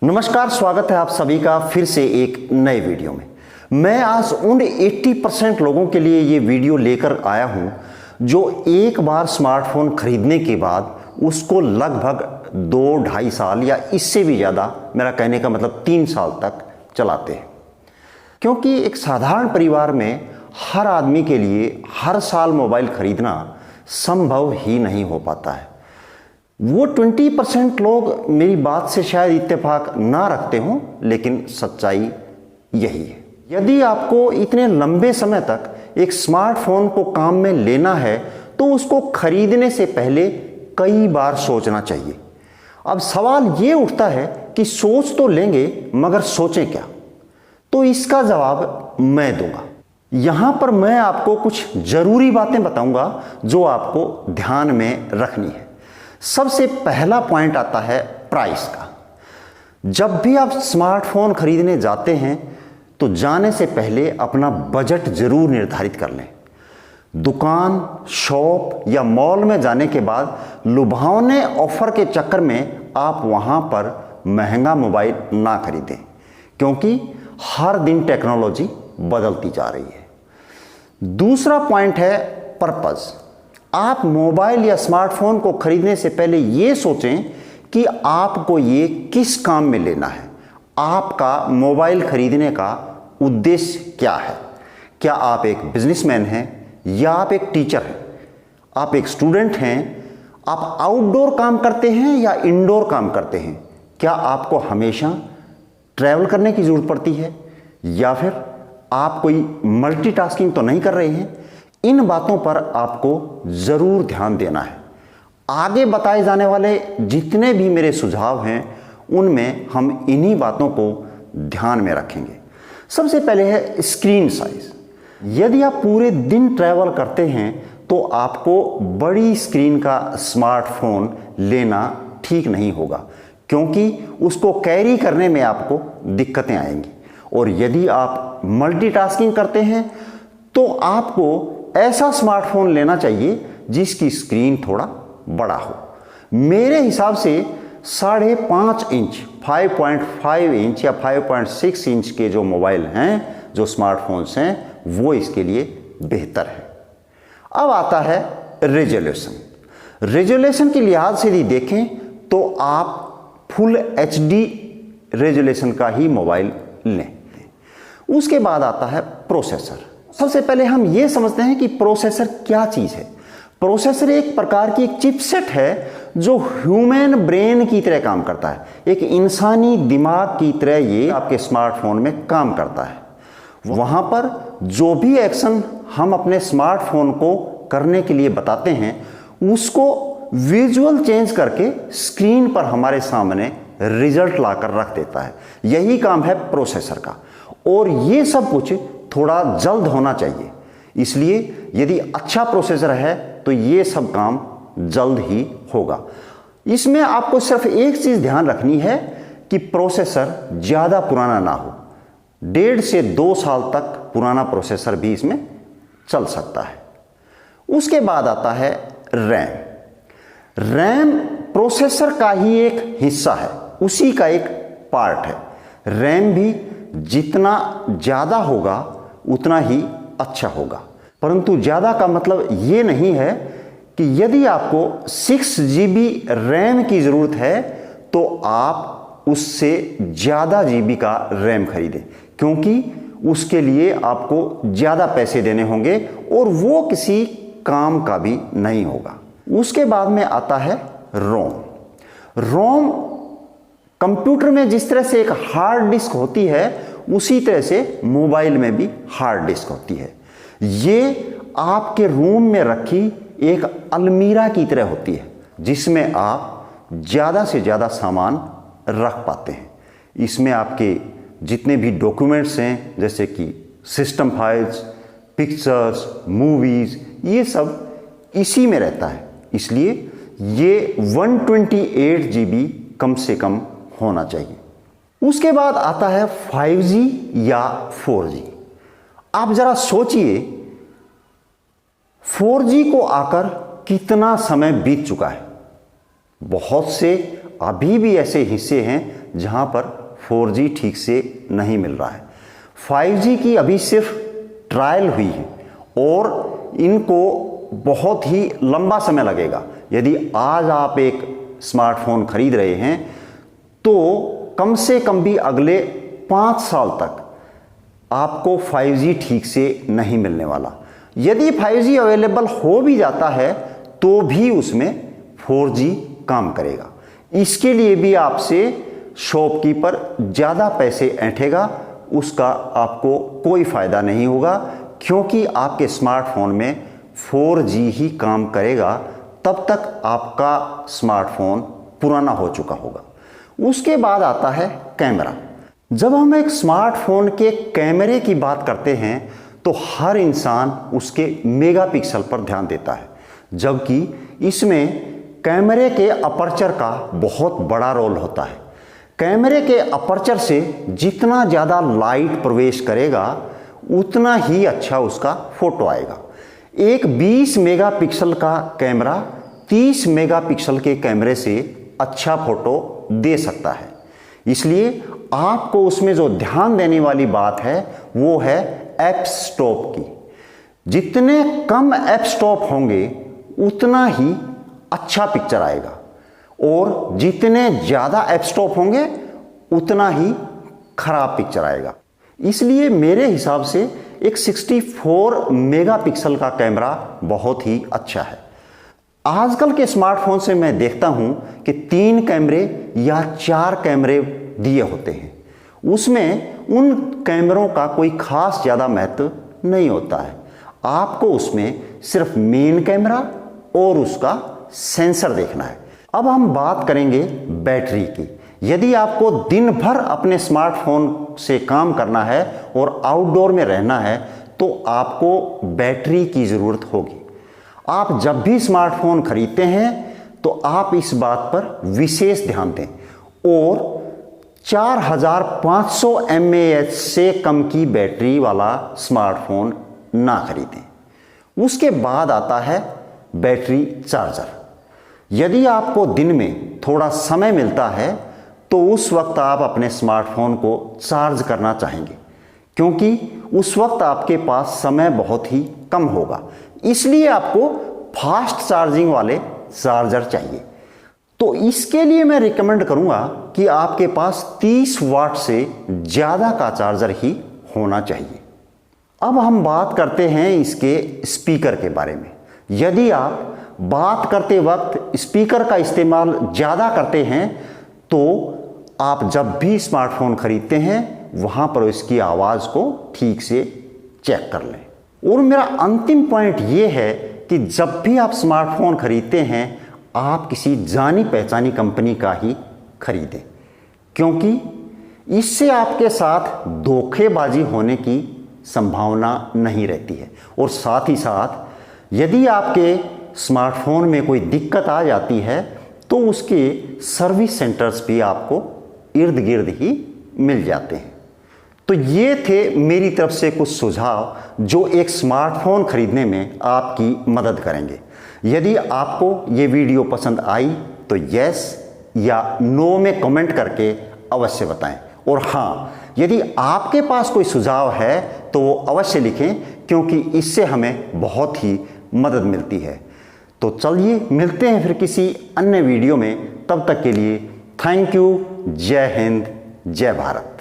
नमस्कार, स्वागत है आप सभी का फिर से एक नए वीडियो में। मैं आज उन 80% लोगों के लिए ये वीडियो लेकर आया हूँ जो एक बार स्मार्टफोन खरीदने के बाद उसको लगभग 2-2.5 साल या इससे भी ज़्यादा, मेरा कहने का मतलब 3 साल तक चलाते हैं। क्योंकि एक साधारण परिवार में हर आदमी के लिए हर साल मोबाइल खरीदना संभव ही नहीं हो पाता है। वो 20% लोग मेरी बात से शायद इत्तेफाक ना रखते हों, लेकिन सच्चाई यही है। यदि आपको इतने लंबे समय तक एक स्मार्टफोन को काम में लेना है तो उसको खरीदने से पहले कई बार सोचना चाहिए। अब सवाल ये उठता है कि सोच तो लेंगे मगर सोचें क्या? तो इसका जवाब मैं दूंगा। यहां पर मैं आपको कुछ जरूरी बातें बताऊंगा जो आपको ध्यान में रखनी है। सबसे पहला पॉइंट आता है प्राइस का। जब भी आप स्मार्टफोन खरीदने जाते हैं तो जाने से पहले अपना बजट जरूर निर्धारित कर लें। दुकान, शॉप या मॉल में जाने के बाद लुभावने ऑफर के चक्कर में आप वहां पर महंगा मोबाइल ना खरीदें, क्योंकि हर दिन टेक्नोलॉजी बदलती जा रही है। दूसरा पॉइंट है पर्पस। आप मोबाइल या स्मार्टफोन को खरीदने से पहले ये सोचें कि आपको ये किस काम में लेना है। आपका मोबाइल खरीदने का उद्देश्य क्या है? क्या आप एक बिजनेसमैन हैं या आप एक टीचर हैं? आप एक स्टूडेंट हैं? आप आउटडोर काम करते हैं या इंडोर काम करते हैं? क्या आपको हमेशा ट्रैवल करने की जरूरत पड़ती है या फिर आप कोई मल्टीटास्किंग तो नहीं कर रहे हैं? इन बातों पर आपको जरूर ध्यान देना है। आगे बताए जाने वाले जितने भी मेरे सुझाव हैं उनमें हम इन्हीं बातों को ध्यान में रखेंगे। सबसे पहले है स्क्रीन साइज। यदि आप पूरे दिन ट्रैवल करते हैं तो आपको बड़ी स्क्रीन का स्मार्टफोन लेना ठीक नहीं होगा, क्योंकि उसको कैरी करने में आपको दिक्कतें आएंगी। और यदि आप मल्टीटास्किंग करते हैं तो आपको ऐसा स्मार्टफोन लेना चाहिए जिसकी स्क्रीन थोड़ा बड़ा हो। मेरे हिसाब से 5.5 इंच, 5.5 इंच या 5.6 इंच के जो मोबाइल हैं, जो स्मार्टफोन्स हैं, वो इसके लिए बेहतर है। अब आता है रेजोल्यूशन। रेजोल्यूशन के लिहाज से यदि देखें तो आप फुल HD रेजोल्यूशन का ही मोबाइल लें। उसके बाद आता है प्रोसेसर। सबसे पहले हम यह समझते हैं कि प्रोसेसर क्या चीज है। प्रोसेसर एक प्रकार की एक चिपसेट है जो ह्यूमन ब्रेन की तरह काम करता है। एक इंसानी दिमाग की तरह ये आपके स्मार्टफोन में काम करता है। वहां पर जो भी एक्शन हम अपने स्मार्टफोन को करने के लिए बताते हैं उसको विजुअल चेंज करके स्क्रीन पर हमारे सामने रिजल्ट लाकर रख देता है। यही काम है प्रोसेसर का। और ये सब कुछ थोड़ा जल्द होना चाहिए, इसलिए यदि अच्छा प्रोसेसर है तो ये सब काम जल्द ही होगा। इसमें आपको सिर्फ एक चीज ध्यान रखनी है कि प्रोसेसर ज्यादा पुराना ना हो। 1.5 से 2 साल तक पुराना प्रोसेसर भी इसमें चल सकता है। उसके बाद आता है रैम। रैम प्रोसेसर का ही एक हिस्सा है, उसी का एक पार्ट है। रैम भी जितना ज्यादा होगा उतना ही अच्छा होगा, परंतु ज्यादा का मतलब ये नहीं है कि यदि आपको 6 GB रैम की जरूरत है तो आप उससे ज्यादा GB का रैम खरीदें, क्योंकि उसके लिए आपको ज्यादा पैसे देने होंगे और वो किसी काम का भी नहीं होगा। उसके बाद में आता है रोम। रोम कंप्यूटर में जिस तरह से एक हार्ड डिस्क होती है उसी तरह से मोबाइल में भी हार्ड डिस्क होती है। ये आपके रूम में रखी एक अलमीरा की तरह होती है जिसमें आप ज़्यादा से ज़्यादा सामान रख पाते हैं। इसमें आपके जितने भी डॉक्यूमेंट्स हैं, जैसे कि सिस्टम फाइल्स, पिक्चर्स, मूवीज़, ये सब इसी में रहता है। इसलिए ये 128 GB कम से कम होना चाहिए। उसके बाद आता है 5G या 4G। आप जरा सोचिए, 4G को आकर कितना समय बीत चुका है। बहुत से अभी भी ऐसे हिस्से हैं जहां पर 4G ठीक से नहीं मिल रहा है। 5G की अभी सिर्फ ट्रायल हुई है और इनको बहुत ही लंबा समय लगेगा। यदि आज आप एक स्मार्टफोन खरीद रहे हैं तो कम से कम भी अगले 5 साल तक आपको 5G ठीक से नहीं मिलने वाला। यदि 5G अवेलेबल हो भी जाता है तो भी उसमें 4G काम करेगा। इसके लिए भी आपसे शॉपकीपर ज़्यादा पैसे ऐंठेगा, उसका आपको कोई फ़ायदा नहीं होगा, क्योंकि आपके स्मार्टफोन में 4G ही काम करेगा। तब तक आपका स्मार्टफोन पुराना हो चुका होगा। उसके बाद आता है कैमरा। जब हम एक स्मार्टफोन के कैमरे की बात करते हैं तो हर इंसान उसके मेगापिक्सल पर ध्यान देता है, जबकि इसमें कैमरे के अपर्चर का बहुत बड़ा रोल होता है। कैमरे के अपर्चर से जितना ज़्यादा लाइट प्रवेश करेगा उतना ही अच्छा उसका फोटो आएगा। एक 20 मेगापिक्सल का कैमरा 30 मेगापिक्सल के कैमरे से अच्छा फोटो दे सकता है। इसलिए आपको उसमें जो ध्यान देने वाली बात है वो है एफ स्टॉप की। जितने कम एफ स्टॉप होंगे उतना ही अच्छा पिक्चर आएगा और जितने ज़्यादा एफ स्टॉप होंगे उतना ही खराब पिक्चर आएगा। इसलिए मेरे हिसाब से एक 64 मेगापिक्सल का कैमरा बहुत ही अच्छा है। आजकल के स्मार्टफोन से मैं देखता हूं कि 3 कैमरे या 4 कैमरे दिए होते हैं। उसमें उन कैमरों का कोई खास ज़्यादा महत्व नहीं होता है। आपको उसमें सिर्फ मेन कैमरा और उसका सेंसर देखना है। अब हम बात करेंगे बैटरी की। यदि आपको दिन भर अपने स्मार्टफोन से काम करना है और आउटडोर में रहना है तो आपको बैटरी की ज़रूरत होगी। आप जब भी स्मार्टफोन खरीदते हैं तो आप इस बात पर विशेष ध्यान दें और 4500 mAh से कम की बैटरी वाला स्मार्टफोन ना खरीदें। उसके बाद आता है बैटरी चार्जर। यदि आपको दिन में थोड़ा समय मिलता है तो उस वक्त आप अपने स्मार्टफोन को चार्ज करना चाहेंगे, क्योंकि उस वक्त आपके पास समय बहुत ही कम होगा। इसलिए आपको फास्ट चार्जिंग वाले चार्जर चाहिए। तो इसके लिए मैं रिकमेंड करूंगा कि आपके पास 30 वाट से ज़्यादा का चार्जर ही होना चाहिए। अब हम बात करते हैं इसके स्पीकर के बारे में। यदि आप बात करते वक्त स्पीकर का इस्तेमाल ज़्यादा करते हैं तो आप जब भी स्मार्टफोन खरीदते हैं वहाँ पर इसकी आवाज़ को ठीक से चेक कर लें। और मेरा अंतिम पॉइंट ये है कि जब भी आप स्मार्टफोन खरीदते हैं आप किसी जानी पहचानी कंपनी का ही खरीदें, क्योंकि इससे आपके साथ धोखेबाजी होने की संभावना नहीं रहती है। और साथ ही साथ यदि आपके स्मार्टफोन में कोई दिक्कत आ जाती है तो उसके सर्विस सेंटर्स भी आपको इर्द गिर्द ही मिल जाते हैं। तो ये थे मेरी तरफ से कुछ सुझाव जो एक स्मार्टफोन खरीदने में आपकी मदद करेंगे। यदि आपको ये वीडियो पसंद आई तो यस या नो में कमेंट करके अवश्य बताएं। और हाँ, यदि आपके पास कोई सुझाव है तो वो अवश्य लिखें, क्योंकि इससे हमें बहुत ही मदद मिलती है। तो चलिए मिलते हैं फिर किसी अन्य वीडियो में। तब तक के लिए थैंक यू। जय हिंद, जय भारत।